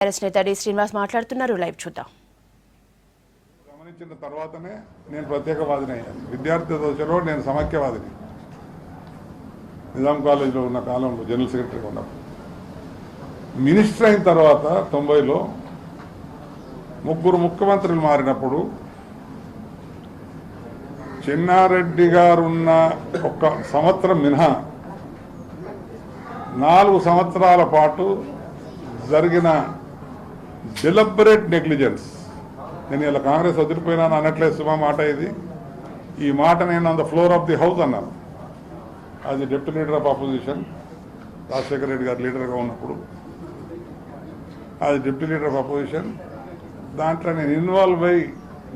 నేత డి శ్రీనివాస్ మాట్లాడుతున్నారు. లైవ్ చూద్దాం. గమనించిన తర్వాతనే నేను ప్రత్యేకవాదిని అయ్యాను. విద్యార్థి దశలో నేను సమైక్యవాదిని. నిజాం కాలేజీలో ఉన్న కాలంలో జనరల్ సెక్రటరీగా ఉన్నప్పుడు. మినిస్టర్ అయిన తర్వాత 90లో ముగ్గురు ముఖ్యమంత్రులు మారినప్పుడు చెన్నారెడ్డి గారు ఉన్న ఒక సంవత్సరం మినహా 4 సంవత్సరాల పాటు జరిగిన డెలిబరేట్ నెగ్లిజెన్స్. నేను ఇలా కాంగ్రెస్ వదిలిపోయినాను అనట్లేదు సుమా మాట. ఇది ఈ మాట నేను on the floor of the house అన్నాను. అది deputy leader of opposition Rajasekhara Reddy గారు లీడర్గా ఉన్నప్పుడు. అది డిప్యూటీ లీడర్ ఆఫ్ అపోజిషన్. దాంట్లో నేను ఇన్వాల్వ్ అయ్యి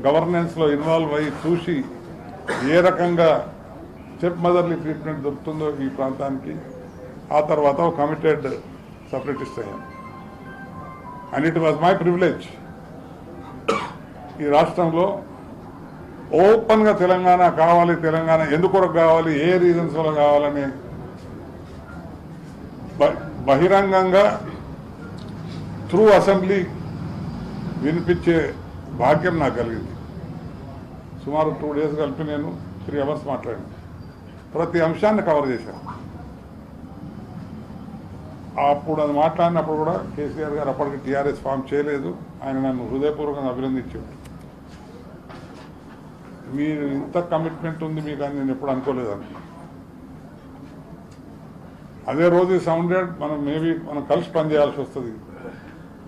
గవర్నెన్స్లో ఇన్వాల్వ్ అయ్యి చూసి ఏ రకంగా స్టెప్ మదర్లీ ట్రీట్మెంట్ దొరుకుతుందో ఈ ప్రాంతానికి. ఆ తర్వాత ఒక కమిటెడ్ సపరేటిస్ట్ అయ్యాను. And it was my privilege ఈ రాష్ట్రంలో ఓపెన్గా తెలంగాణ కావాలి, తెలంగాణ ఎందుకొరకు కావాలి, ఏ రీజన్స్ వల్ల కావాలని బహిరంగంగా త్రూ అసెంబ్లీ వినిపించే భాగ్యం నాకు కలిగింది. సుమారు 2 days కలిపి నేను 3 hours మాట్లాడాను. ప్రతి అంశాన్ని కవర్ చేశాను. అప్పుడు అది మాట్లాడినప్పుడు కూడా కేసీఆర్ గారు అప్పటికి టీఆర్ఎస్ ఫామ్ చేయలేదు. ఆయన నన్ను హృదయపూర్వకంగా అభినందించాడు. మీరు ఇంత కమిట్మెంట్ ఉంది మీకు అని నేను ఎప్పుడు అనుకోలేదని. అదే రోజు సౌండెడ్ మనం కలిసి పనిచేయాల్సి వస్తుంది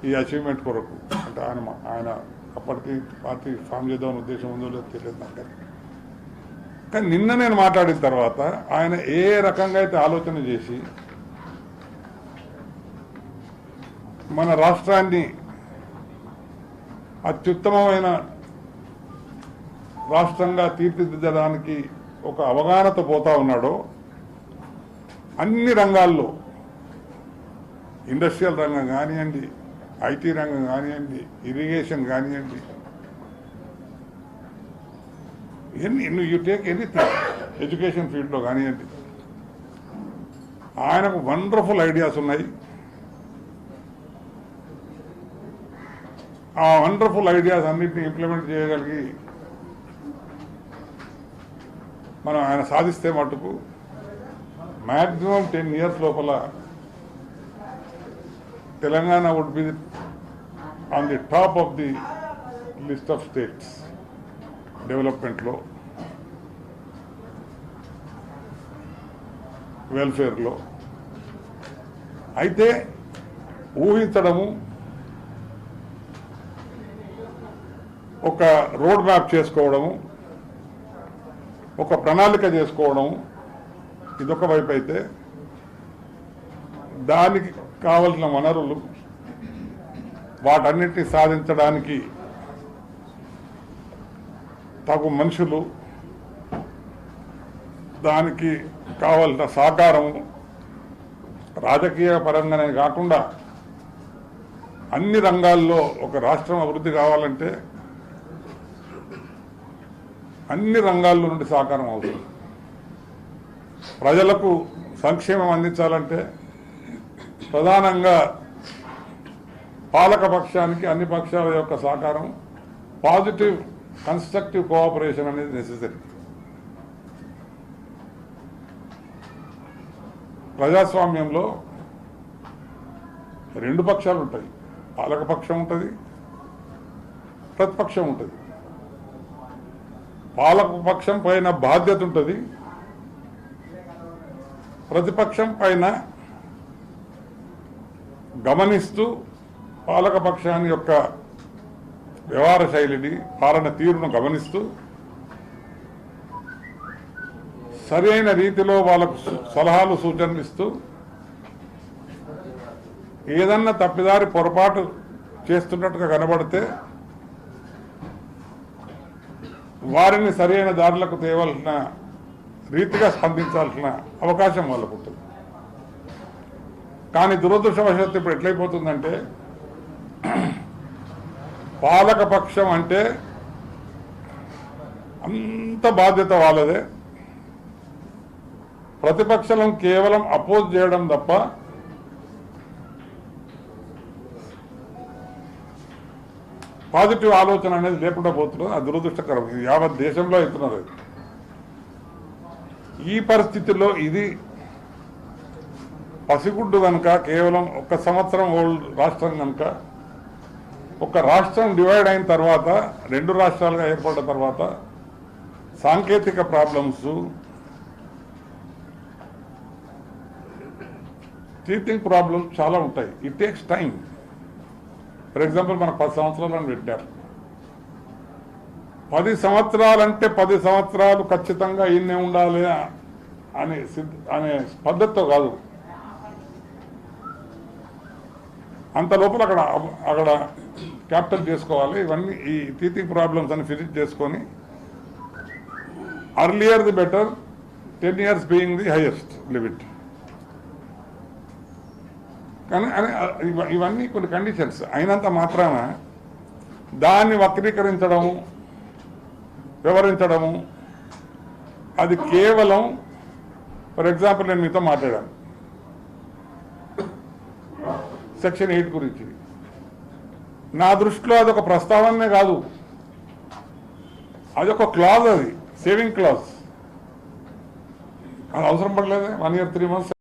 ఈ అచీవ్మెంట్ కొరకు. అంటే ఆయన అప్పటికి పార్టీ ఫామ్ చేద్దామని ఉద్దేశం ఉందో లేదో తెలియదు నాకు. కానీ నిన్న నేను మాట్లాడిన తర్వాత ఆయన ఏ రకంగా అయితే ఆలోచన చేసి మన రాష్ట్రాన్ని అత్యుత్తమమైన రాష్ట్రంగా తీర్చిదిద్దడానికి ఒక అవగాహనతో పోతా ఉన్నాడో, అన్ని రంగాల్లో ఇండస్ట్రియల్ రంగం కానివ్వండి, ఐటీ రంగం కానివ్వండి, ఇరిగేషన్ కానివ్వండి, యూ టేక్ ఎనీథింగ్, ఎడ్యుకేషన్ ఫీల్డ్లో కానివ్వండి, ఆయనకు వండర్ఫుల్ ఐడియాస్ ఉన్నాయి. ఆ వండర్ఫుల్ ఐడియాస్ అన్నింటినీ ఇంప్లిమెంట్ చేయగలిగి మనం ఆయన సాధిస్తే మటుకు మ్యాక్సిమం 10 years లోపల Telangana would be on the top of the list of states డెవలప్మెంట్లో, వెల్ఫేర్లో. అయితే ఊహించడము, ఒక రోడ్ మ్యాప్ చేసుకోవడము, ఒక ప్రణాళిక చేసుకోవడము ఇదొక వైపు అయితే, దానికి కావలసిన వనరులు వాటన్నిటిని సాధించడానికి తగు మనుషులు, దానికి కావలసిన సహకారము రాజకీయ పరంగానే కాకుండా అన్ని రంగాల్లో ఒక రాష్ట్రం అభివృద్ధి కావాలంటే అన్ని రంగాల్లో నుండి సహకారం అవసరం. ప్రజలకు సంక్షేమం అందించాలంటే ప్రధానంగా పాలక పక్షానికి అన్ని పక్షాల యొక్క సహకారం, పాజిటివ్ కన్స్ట్రక్టివ్ కోఆపరేషన్ అనేది నెసెసరీ. ప్రజాస్వామ్యంలో 2 పక్షాలు ఉంటాయి. పాలక పక్షం ఉంటుంది, ప్రతిపక్షం ఉంటుంది. పాలక పక్షం పైన బాధ్యత ఉంటుంది, ప్రతిపక్షం పైన గమనిస్తూ పాలక పక్షాన్ని యొక్క వ్యవహార శైలిని, పాలన తీరును గమనిస్తూ సరి అయిన రీతిలో వాళ్ళకు సలహాలు సూచనలు ఇస్తూ, ఏదన్నా తప్పిదారి పొరపాటు చేస్తున్నట్టుగా కనబడితే వారిని సరైన దారులకు తేవలసిన రీతిగా స్పందించాల్సిన అవకాశం వాళ్ళకు ఉంటుంది. కానీ దురదృష్టవశాత్తు ఇప్పుడు ఎట్లయిపోతుందంటే, పాలక పక్షం అంటే అంత బాధ్యత వాళ్ళదే, ప్రతిపక్షం కేవలం అపోజ్ చేయడం తప్ప పాజిటివ్ ఆలోచన అనేది లేకుండా పోతున్నారు. అది దురదృష్టకరం. ఇది యావత్ దేశంలో అవుతున్నది. ఈ పరిస్థితుల్లో ఇది పసిగుడ్డు కనుక, కేవలం 1 సంవత్సరం ఓల్డ్ రాష్ట్రం కనుక, ఒక రాష్ట్రం డివైడ్ అయిన తర్వాత 2 రాష్ట్రాలుగా ఏర్పడిన తర్వాత సాంకేతిక ప్రాబ్లమ్స్, టీచింగ్ ప్రాబ్లమ్స్ చాలా ఉంటాయి. It takes time. For example మనకు 10 సంవత్సరాలను పెట్టారు. 10 సంవత్సరాలంటే 10 సంవత్సరాలు ఖచ్చితంగా ఈయనే ఉండాలి అనే పద్ధతితో కాదు. అంత లోపల అక్కడ క్యాపిటల్ చేసుకోవాలి. ఇవన్నీ ఈ టీచింగ్ ప్రాబ్లమ్స్ అని ఫినిష్ చేసుకొని earlier the better, 10 years being the highest limit. కానీ ఇవన్నీ కొన్ని కండిషన్స్ అయినంత మాత్రాన దాన్ని వక్రీకరించడము, వివరించడము, అది కేవలం ఫర్ ఎగ్జాంపుల్ నేను మీతో మాట్లాడాను సెక్షన్ 8 గురించి. నా దృష్టిలో అదొక ప్రస్తావనే కాదు, అదొక క్లాజ్, అది సేవింగ్ క్లాజ్. అది అవసరం పడలేదే 1 year 3 months